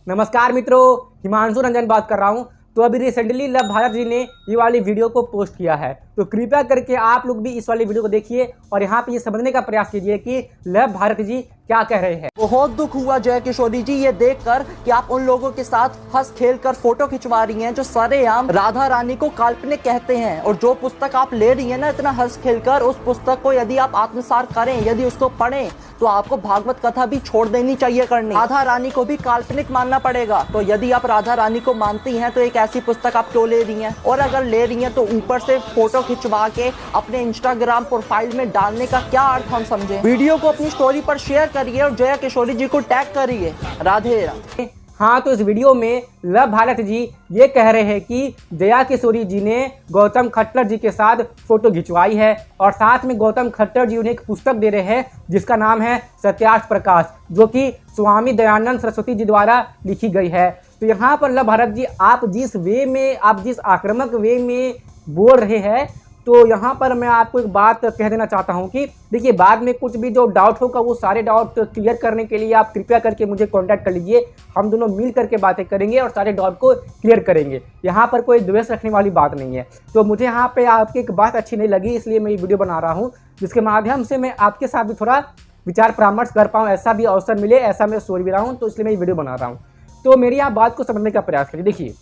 नमस्कार मित्रों, हिमांशु रंजन बात कर रहा हूं। तो अभी रिसेंटली लव भारत जी ने ये वाली वीडियो को पोस्ट किया है, तो कृपया करके आप लोग भी इस वाली वीडियो को देखिए और यहाँ पे ये समझने का प्रयास कीजिए कि लव भारत जी क्या कह रहे हैं। बहुत दुख हुआ जय किशोरी जी ये देखकर कि आप उन लोगों के साथ हंस खेल कर फोटो खिंचवा रही हैं जो सरेआम राधा रानी को काल्पनिक कहते हैं। और जो पुस्तक आप ले रही हैं ना इतना हंस खेल कर, उस पुस्तक को यदि आप आत्मसात करें, यदि उसको पढ़ें तो आपको भागवत कथा भी छोड़ देनी चाहिए करनी। राधा रानी को भी काल्पनिक मानना पड़ेगा। तो यदि आप राधा रानी को मानती हैं तो एक ऐसी पुस्तक आप क्यों ले रही हैं? और अगर ले रही हैं तो ऊपर से फोटो खिंचवा के अपने इंस्टाग्राम प्रोफाइल में डालने का क्या अर्थ हम समझे? वीडियो को अपनी स्टोरी पर शेयर करिए और जया किशोरी जी को टैग करिए। राधे राधे। हाँ, तो इस वीडियो में लव भारत जी ये कह रहे हैं कि जया किशोरी जी ने गौतम खट्टर जी के साथ फोटो खिंचवाई है और साथ में गौतम खट्टर जी उन्हें एक पुस्तक दे रहे हैं जिसका नाम है सत्यार्थ प्रकाश, जो कि स्वामी दयानंद सरस्वती जी द्वारा लिखी गई है। तो यहाँ पर लव भारत जी आप जिस आक्रामक वे में बोल रहे हैं, तो यहाँ पर मैं आपको एक बात कह देना चाहता हूँ कि देखिए, बाद में कुछ भी जो डाउट होगा वो सारे डाउट क्लियर करने के लिए आप कृपया करके मुझे कांटेक्ट कर लीजिए। हम दोनों मिल करके बातें करेंगे और सारे डाउट को क्लियर करेंगे। यहाँ पर कोई द्वेष रखने वाली बात नहीं है। तो मुझे यहाँ पे आपकी एक बात अच्छी नहीं लगी, इसलिए मैं ये वीडियो बना रहा हूँ जिसके माध्यम से मैं आपके साथ भी थोड़ा विचार परामर्श कर पाऊँ, ऐसा भी अवसर मिले, ऐसा मैं सोच भी रहा हूँ, तो इसलिए मैं ये वीडियो बना रहा हूँ। तो मेरी आप बात को समझने का प्रयास करिए। देखिए,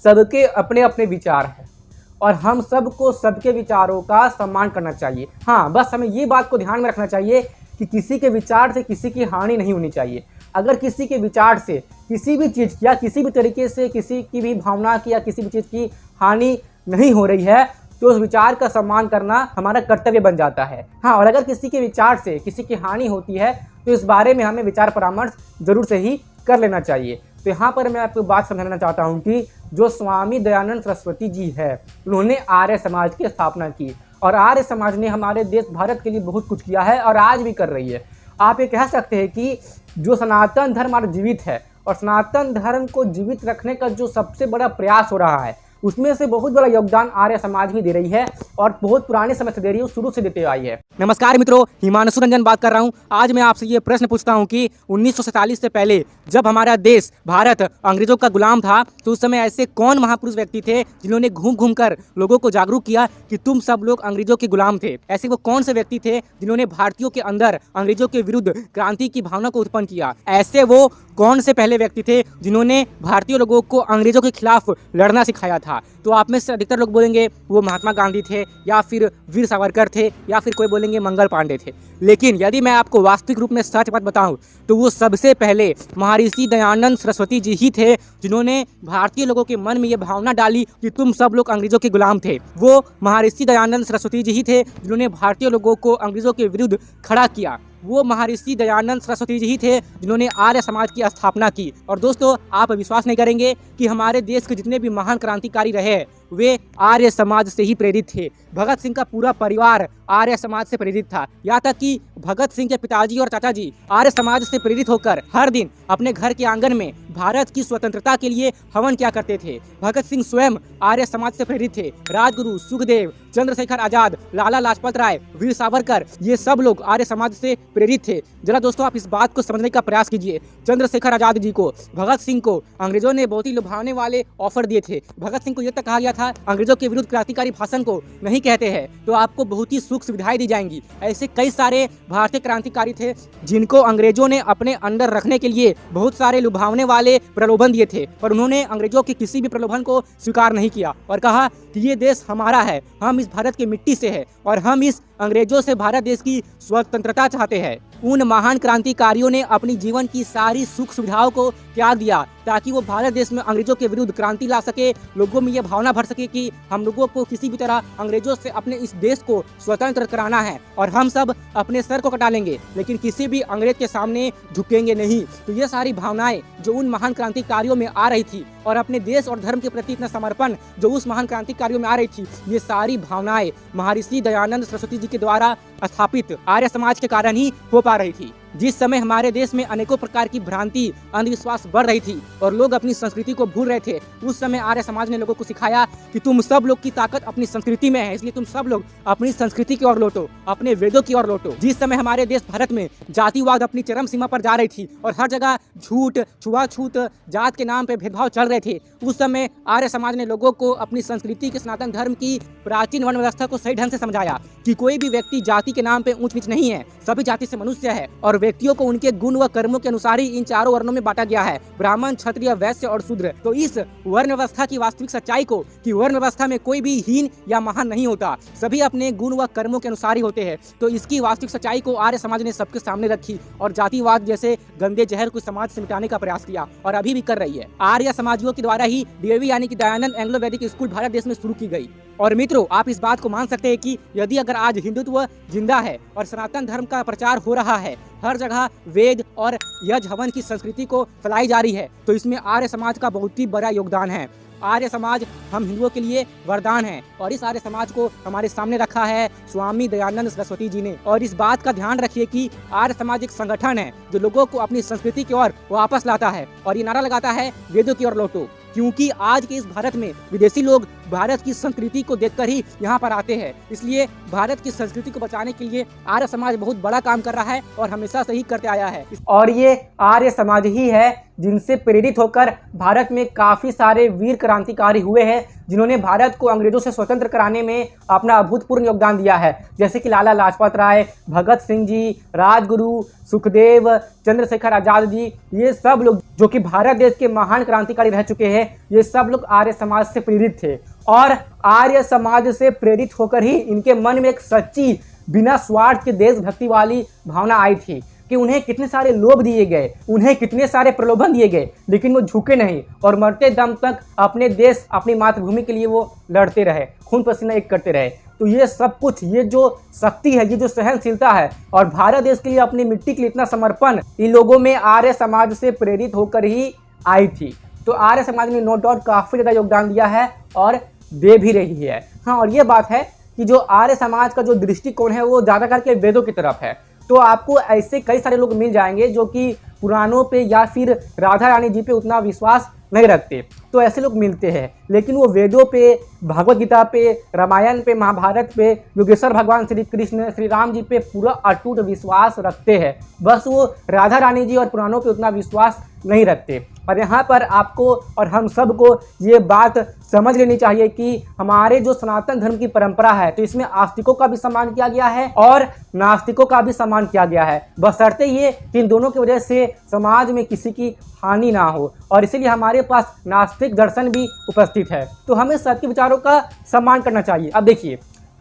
सबके अपने अपने विचार हैं और हम सबको सबके विचारों का सम्मान करना चाहिए। हाँ, बस हमें ये बात को ध्यान में रखना चाहिए कि किसी के विचार से किसी की हानि नहीं होनी चाहिए। अगर किसी के विचार से किसी भी चीज़ की या किसी भी तरीके से किसी की भी भावना की या किसी भी चीज़ की हानि नहीं हो रही है तो उस विचार का सम्मान करना हमारा कर्तव्य बन जाता है। हाँ, और अगर किसी के विचार से किसी की हानि होती है तो इस बारे में हमें विचार परामर्श जरूर से ही कर लेना चाहिए। तो यहाँ पर मैं आपको बात समझाना चाहता हूँ कि जो स्वामी दयानंद सरस्वती जी है, उन्होंने आर्य समाज की स्थापना की और आर्य समाज ने हमारे देश भारत के लिए बहुत कुछ किया है और आज भी कर रही है। आप ये कह सकते हैं कि जो सनातन धर्म आज जीवित है और सनातन धर्म को जीवित रखने का जो सबसे बड़ा प्रयास हो रहा है उसमें से बहुत बड़ा योगदान आर्य समाज भी दे रही है और बहुत पुराने समय से दे रही है, शुरू से देते आई है। नमस्कार मित्रों, हिमांशु रंजन बात कर रहा हूं। आज मैं आपसे ये प्रश्न पूछता हूं कि 1947 से पहले जब हमारा देश भारत अंग्रेजों का गुलाम था तो उस समय ऐसे कौन महापुरुष व्यक्ति थे जिन्होंने घूम घूम कर लोगों को जागरूक किया कि तुम सब लोग अंग्रेजों के गुलाम थे? ऐसे वो कौन से व्यक्ति थे जिन्होंने भारतीयों के अंदर अंग्रेजों के विरुद्ध क्रांति की भावना को उत्पन्न किया? ऐसे वो कौन से पहले व्यक्ति थे जिन्होंने भारतीय लोगों को अंग्रेजों के खिलाफ लड़ना सिखाया था? तो आप में से अधिकतर लोग बोलेंगे वो महात्मा गांधी थे या फिर वीर सावरकर थे या फिर कोई बोलेंगे मंगल पांडे थे। लेकिन यदि मैं आपको वास्तविक रूप में सच बात बताऊं तो वो सबसे पहले महर्षि दयानंद सरस्वती जी ही थे जिन्होंने भारतीय लोगों के मन में ये भावना डाली कि तुम सब लोग अंग्रेजों के गुलाम थे। वो महर्षि दयानंद सरस्वती जी ही थे जिन्होंने भारतीय लोगों को अंग्रेजों के विरुद्ध खड़ा किया। वो महर्षि दयानंद सरस्वती जी ही थे जिन्होंने आर्य समाज की स्थापना की। और दोस्तों, आप विश्वास नहीं करेंगे कि हमारे देश के जितने भी महान क्रांतिकारी रहे वे आर्य समाज से ही प्रेरित थे। भगत सिंह का पूरा परिवार आर्य समाज से प्रेरित था। यहाँ तक कि भगत सिंह के पिताजी और चाचा जी आर्य समाज से प्रेरित होकर हर दिन अपने घर के आंगन में भारत की स्वतंत्रता के लिए हवन किया करते थे। भगत सिंह स्वयं आर्य समाज से प्रेरित थे। राजगुरु, सुखदेव, चंद्रशेखर आजाद, लाला लाजपत राय, वीर सावरकर, ये सब लोग आर्य समाज से प्रेरित थे। जरा दोस्तों, आप इस बात को समझने का प्रयास कीजिए। चंद्रशेखर आजाद जी को, भगत सिंह को अंग्रेजों ने बहुत ही लुभावने वाले ऑफर दिए थे। भगत सिंह को यह तक कहा गया था अंग्रेजों के विरुद्ध क्रांतिकारी भाषण को नहीं कहते हैं तो आपको बहुत ही सुख सुविधाएं दी जाएंगी। ऐसे कई सारे भारतीय क्रांतिकारी थे जिनको अंग्रेजों ने अपने अंडर रखने के लिए बहुत सारे लुभावने वाले प्रलोभन दिए थे, पर उन्होंने अंग्रेजों के किसी भी प्रलोभन को स्वीकार नहीं किया और कहा कि ये देश हमारा है, हम इस भारत की मिट्टी से है और हम इस अंग्रेजों से भारत देश की स्वतंत्रता चाहते हैं। उन महान क्रांतिकारियों ने अपनी जीवन की सारी सुख सुविधाओं को त्याग दिया ताकि वो भारत देश में अंग्रेजों के विरुद्ध क्रांति ला सके, लोगों में ये भावना भर सके कि हम लोगों को किसी भी तरह अंग्रेजों से अपने इस देश को स्वतंत्र कराना है और हम सब अपने सर को कटा लेंगे लेकिन किसी भी अंग्रेज के सामने झुकेंगे नहीं। तो ये सारी भावनाएं जो उन महान क्रांतिकारियों में आ रही थी और अपने देश और धर्म के प्रति इतना समर्पण जो उस महान क्रांतिकारियों में आ रही थी, ये सारी भावनाएं महर्षि दयानंद सरस्वती जी के द्वारा स्थापित आर्य समाज के कारण ही हो पा रही थी। जिस समय हमारे देश में अनेकों प्रकार की भ्रांति, अंधविश्वास बढ़ रही थी और लोग अपनी संस्कृति को भूल रहे थे, उस समय आर्य समाज ने लोगों को सिखाया कि तुम सब लोग की ताकत अपनी संस्कृति में है, इसलिए तुम सब लोग अपनी संस्कृति की ओर लौटो, अपने वेदों की ओर लौटो। जिस समय हमारे देश भारत में जातिवाद अपनी चरम सीमा पर जा रही थी और हर जगह झूठ, छुआछूत, जात के नाम पे भेदभाव चल रहे थे, उस समय आर्य समाज ने लोगों को अपनी संस्कृति के सनातन धर्म की प्राचीन वर्ण व्यवस्था को सही ढंग से समझाया कि कोई भी व्यक्ति जाति के नाम पे ऊंच नीच नहीं है, सभी जाति से मनुष्य है और व्यक्तियों को उनके गुण व कर्मों के अनुसार ही इन चारों वर्णों में बांटा गया है, ब्राह्मण, क्षत्रिय, वैश्य और शूद्र। तो इस वर्ण व्यवस्था की वास्तविक सच्चाई को कि वर्ण व्यवस्था में कोई भी हीन या महान नहीं होता, सभी अपने गुण व कर्मों के अनुसार ही होते हैं। तो इसकी वास्तविक सच्चाई को आर्य समाज ने सबके सामने रखी और जातिवाद जैसे गंदे जहर को समाज से मिटाने का प्रयास किया और अभी भी कर रही है। आर्य समाजियों के द्वारा ही डीएवी यानी कि दयानंद एंग्लो वैदिक स्कूल भारत देश में शुरू की गई। और मित्रों, आप इस बात को मान सकते हैं कि यदि अगर आज हिंदुत्व जिंदा है और सनातन धर्म का प्रचार हो रहा है, हर जगह वेद और यज्ञ हवन की संस्कृति को फैलाई जा रही है, तो इसमें आर्य समाज का बहुत ही बड़ा योगदान है। आर्य समाज हम हिंदुओं के लिए वरदान है और इस आर्य समाज को हमारे सामने रखा है स्वामी दयानंद सरस्वती जी ने। और इस बात का ध्यान रखिए कि आर्य समाज एक संगठन है जो लोगों को अपनी संस्कृति की ओर वापस लाता है और ये नारा लगाता है वेदों की ओर लौटो, क्योंकि आज के इस भारत में विदेशी लोग भारत की संस्कृति को देखकर ही यहाँ पर आते हैं। इसलिए भारत की संस्कृति को बचाने के लिए आर्य समाज बहुत बड़ा काम कर रहा है और हमेशा से ही करते आया है। और ये आर्य समाज ही है जिनसे प्रेरित होकर भारत में काफी सारे वीर क्रांतिकारी हुए हैं, जिन्होंने भारत को अंग्रेजों से स्वतंत्र कराने में अपना अभूतपूर्व योगदान दिया है, जैसे कि लाला लाजपत राय, भगत सिंह जी, राजगुरु, सुखदेव, चंद्रशेखर आजाद जी। ये सब लोग जो कि भारत देश के महान क्रांतिकारी रह चुके हैं, ये सब लोग आर्य समाज से प्रेरित थे और आर्य समाज से प्रेरित होकर ही इनके मन में एक सच्ची बिना स्वार्थ के देशभक्ति वाली भावना आई थी कि उन्हें कितने सारे लोभ दिए गए, उन्हें कितने सारे प्रलोभन दिए गए, लेकिन वो झुके नहीं और मरते दम तक अपने देश, अपनी मातृभूमि के लिए वो लड़ते रहे, खून पसीना एक करते रहे। तो ये सब कुछ, ये जो शक्ति है, ये जो सहनशीलता है और भारत देश के लिए अपनी मिट्टी के लिए इतना समर्पण, इन लोगों में आर्य समाज से प्रेरित होकर ही आई थी। तो आर्य समाज ने नो डाउट काफ़ी ज़्यादा योगदान दिया है और दे भी रही है। हाँ, और ये बात है कि जो आर्य समाज का जो दृष्टिकोण है वो ज़्यादा करके वेदों की तरफ है। तो आपको ऐसे कई सारे लोग मिल जाएंगे जो कि पुराणों पे या फिर राधा रानी जी पे उतना विश्वास नहीं रखते, तो ऐसे लोग मिलते हैं, लेकिन वो वेदों पे, भगवत गीता पे, रामायण पे, महाभारत पे, योगेश्वर भगवान श्री कृष्ण, श्री राम जी पे पूरा अटूट विश्वास रखते हैं। बस वो राधा रानी जी और पुराणों पे उतना विश्वास नहीं रखते। और यहाँ पर आपको और हम सबको ये बात समझ लेनी चाहिए कि हमारे जो सनातन धर्म की परंपरा है, तो इसमें आस्तिकों का भी सम्मान किया गया है और नास्तिकों का भी सम्मान किया गया है, बशर्ते ये कि इन दोनों की वजह से समाज में किसी की हानि ना हो। और इसीलिए हमारे पास नास्तिक दर्शन भी उपस्थित है, तो हमें सबके विचारों का सम्मान करना चाहिए। अब देखिए,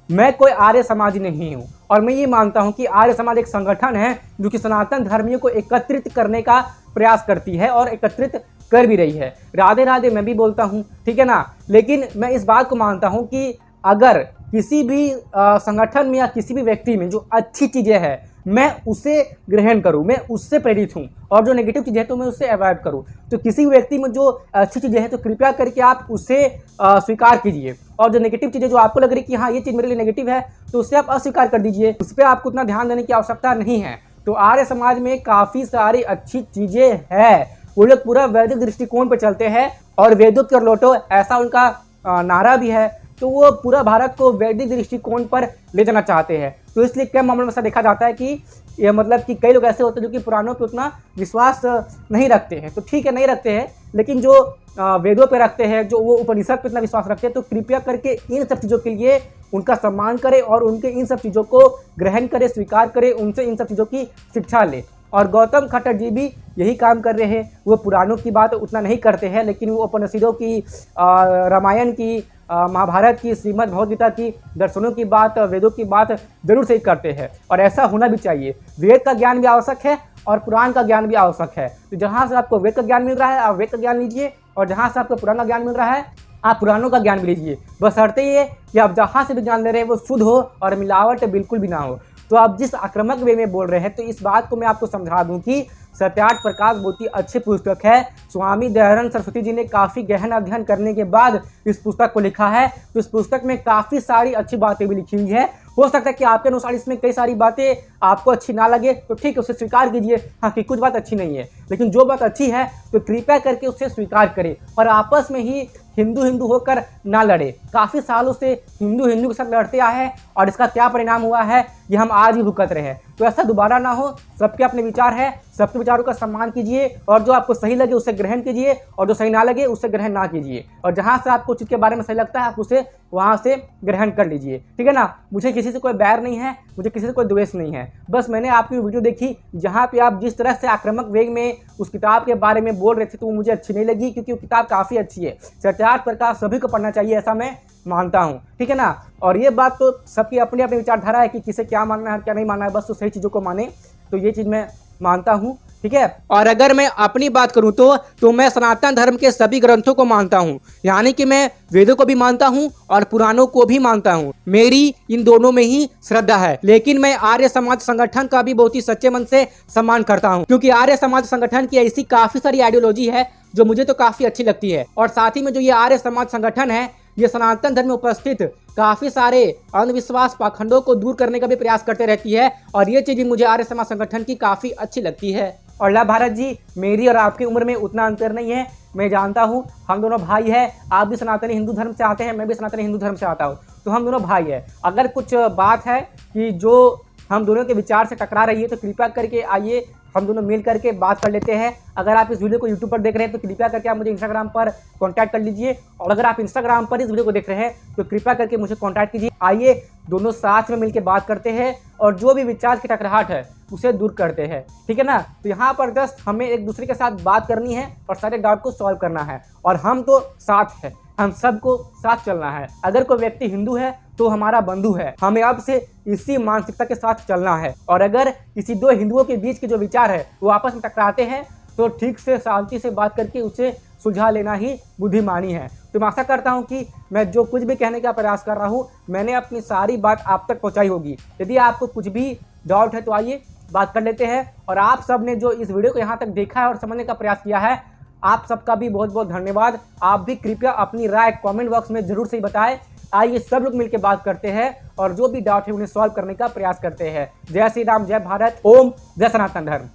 मैं कोई आर्य समाजी नहीं हूँ और मैं ये मानता हूँ कि आर्य समाज एक संगठन है जो कि सनातन धर्मियों को एकत्रित करने का प्रयास करती है और एकत्रित कर भी रही है। राधे राधे मैं भी बोलता हूँ, ठीक है ना। लेकिन मैं इस बात को मानता हूँ कि अगर किसी भी संगठन में या किसी भी व्यक्ति में जो अच्छी चीज़ें हैं, मैं उसे ग्रहण करूं, मैं उससे प्रेरित हूं, और जो नेगेटिव चीज़ें हैं तो मैं उससे अवॉइड करूं। तो किसी भी व्यक्ति में जो अच्छी चीज़ें हैं तो कृपया करके आप उसे स्वीकार कीजिए, और जो नेगेटिव चीज़ें जो आपको लग रही कि हाँ ये चीज़ मेरे लिए नेगेटिव है, तो उससे आप अस्वीकार कर दीजिए, उस पर आपको उतना ध्यान देने की आवश्यकता नहीं है। तो आर्य समाज में काफ़ी सारी अच्छी चीज़ें हैं, वो लोग पूरा वैदिक दृष्टिकोण पर चलते हैं और वेदों की ओर लौटो, ऐसा उनका नारा भी है। तो वो पूरा भारत को वैदिक दृष्टिकोण पर ले जाना चाहते हैं। तो इसलिए कई मामलों में ऐसा देखा जाता है कि ये मतलब कि कई लोग ऐसे होते हैं जो कि पुराणों पे उतना विश्वास नहीं रखते हैं। तो ठीक है, नहीं रखते हैं, लेकिन जो वेदों पे रखते हैं, जो वो उपनिषद पे इतना विश्वास रखते हैं, तो कृपया करके इन सब चीज़ों के लिए उनका सम्मान करें और उनके इन सब चीज़ों को ग्रहण करें, स्वीकार करें, उनसे इन सब चीज़ों की शिक्षा लें। और गौतम खट्टर जी भी यही काम कर रहे हैं। वो पुराणों की बात उतना नहीं करते हैं, लेकिन वो उपनिषदों की, रामायण की, महाभारत की, श्रीमद् भगवद गीता की, दर्शनों की बात, वेदों की बात जरूर से करते हैं, और ऐसा होना भी चाहिए। वेद का ज्ञान भी आवश्यक है और पुराण का ज्ञान भी आवश्यक है। तो जहाँ से आपको वेद का ज्ञान मिल रहा है आप वेद का ज्ञान लीजिए, और जहाँ से आपको पुराण का ज्ञान मिल रहा है आप पुराणों का ज्ञान भी लीजिए, बशर्ते ये कि आप जहाँ से भी ज्ञान ले रहे हैं वो शुद्ध हो और मिलावट बिल्कुल भी ना हो। तो आप जिस आक्रामक वे में बोल रहे हैं, तो इस बात को मैं आपको समझा दूं कि सत्यार्थ प्रकाश बहुत ही अच्छी पुस्तक है। स्वामी दयानंद सरस्वती जी ने काफ़ी गहन अध्ययन करने के बाद इस पुस्तक को लिखा है। तो इस पुस्तक में काफ़ी सारी अच्छी बातें भी लिखी हुई है। हो सकता है कि आपके अनुसार इसमें कई सारी बातें आपको अच्छी ना लगे, तो ठीक है, उसे स्वीकार कीजिए। हाँ, कि कुछ बात अच्छी नहीं है, लेकिन जो बात अच्छी है तो कृपया करके उसे स्वीकार करें और आपस में ही हिंदू हिंदू होकर ना लड़े। काफ़ी सालों से हिंदू हिंदू के साथ लड़ते आए हैं और इसका क्या परिणाम हुआ है ये हम आज ही भुगत रहे हैं। तो ऐसा दोबारा ना हो। सबके अपने विचार है, सबके विचारों का सम्मान कीजिए और जो आपको सही लगे उसे ग्रहण कीजिए और जो सही ना लगे उसे ग्रहण ना कीजिए। और जहाँ से आपको चीज़ के बारे में सही लगता है आप उसे वहाँ से ग्रहण कर लीजिए, ठीक है ना। मुझे किसी से कोई बैर नहीं है, मुझे किसी से कोई द्वेष नहीं है। बस मैंने आपकी वीडियो देखी जहाँ पे आप जिस तरह से आक्रामक वेग में उस किताब के बारे में बोल रहे थे तो वो मुझे अच्छी नहीं लगी, क्योंकि वो किताब काफ़ी अच्छी है। सत्यार्थ प्रकाश सभी को पढ़ना चाहिए, ऐसा मैं मानता हूँ, ठीक है ना। और ये बात तो सबकी अपनी अपनी विचारधारा है कि किसे क्या मानना है क्या नहीं मानना है, बस तो सही चीज़ों को माने। तो ये चीज़ मैं मानता हूँ, ठीक है। और अगर मैं अपनी बात करूं तो मैं सनातन धर्म के सभी ग्रंथों को मानता हूं, यानी कि मैं वेदों को भी मानता हूं और पुराणों को भी मानता हूं। मेरी इन दोनों में ही श्रद्धा है। लेकिन मैं आर्य समाज संगठन का भी बहुत ही सच्चे मन से सम्मान करता हूं, क्योंकि आर्य समाज संगठन की ऐसी काफी सारी आइडियोलॉजी है जो मुझे तो काफी अच्छी लगती है। और साथ ही में जो ये आर्य समाज संगठन है ये सनातन धर्म में उपस्थित काफी सारे अंधविश्वास पाखंडों को दूर करने का भी प्रयास करते रहती है और ये चीज भी मुझे आर्य समाज संगठन की काफी अच्छी लगती है। और ला भारत जी, मेरी और आपकी उम्र में उतना अंतर नहीं है। मैं जानता हूँ हम दोनों भाई हैं। आप भी सनातनी हिंदू धर्म से आते हैं, मैं भी सनातनी हिंदू धर्म से आता हूँ, तो हम दोनों भाई हैं। अगर कुछ बात है कि जो हम दोनों के विचार से टकरा रही है तो कृपया करके आइए हम दोनों मिल करके बात कर लेते हैं। अगर आप इस वीडियो को यूट्यूब पर देख रहे हैं तो कृपया करके आप मुझे इंस्टाग्राम पर कांटेक्ट कर लीजिए, और अगर आप इंस्टाग्राम पर इस वीडियो को देख रहे हैं तो कृपया करके मुझे कांटेक्ट कीजिए। आइए दोनों साथ में मिलकर बात करते हैं और जो भी विचार की टकराहट है उसे दूर करते हैं, ठीक है ना। तो यहाँ पर जस्ट हमें एक दूसरे के साथ बात करनी है और सारे डाउट को सॉल्व करना है, और हम तो साथ हैं, हम सबको साथ चलना है। अगर कोई व्यक्ति हिंदू है तो हमारा बंधु है, हमें अब से इसी मानसिकता के साथ चलना है। और अगर इसी दो हिंदुओं के बीच के जो विचार है वो आपस में टकराते हैं तो ठीक से शांति से बात करके उसे सुलझा लेना ही बुद्धिमानी है। तो मैं आशा करता हूं कि मैं जो कुछ भी कहने का प्रयास कर रहा हूं मैंने अपनी सारी बात आप तक पहुंचाई होगी। यदि आपको कुछ भी डाउट है तो आइए बात कर लेते हैं। और आप सब ने जो इस वीडियो को यहाँ तक देखा है और समझने का प्रयास किया है, आप सबका भी बहुत बहुत धन्यवाद। आप भी कृपया अपनी राय कमेंट बॉक्स में जरूर से बताएं। आइए सब लोग मिलकर बात करते हैं और जो भी डाउट है उन्हें सॉल्व करने का प्रयास करते हैं। जय श्री राम, जय भारत, ओम, जय सनातन धर्म।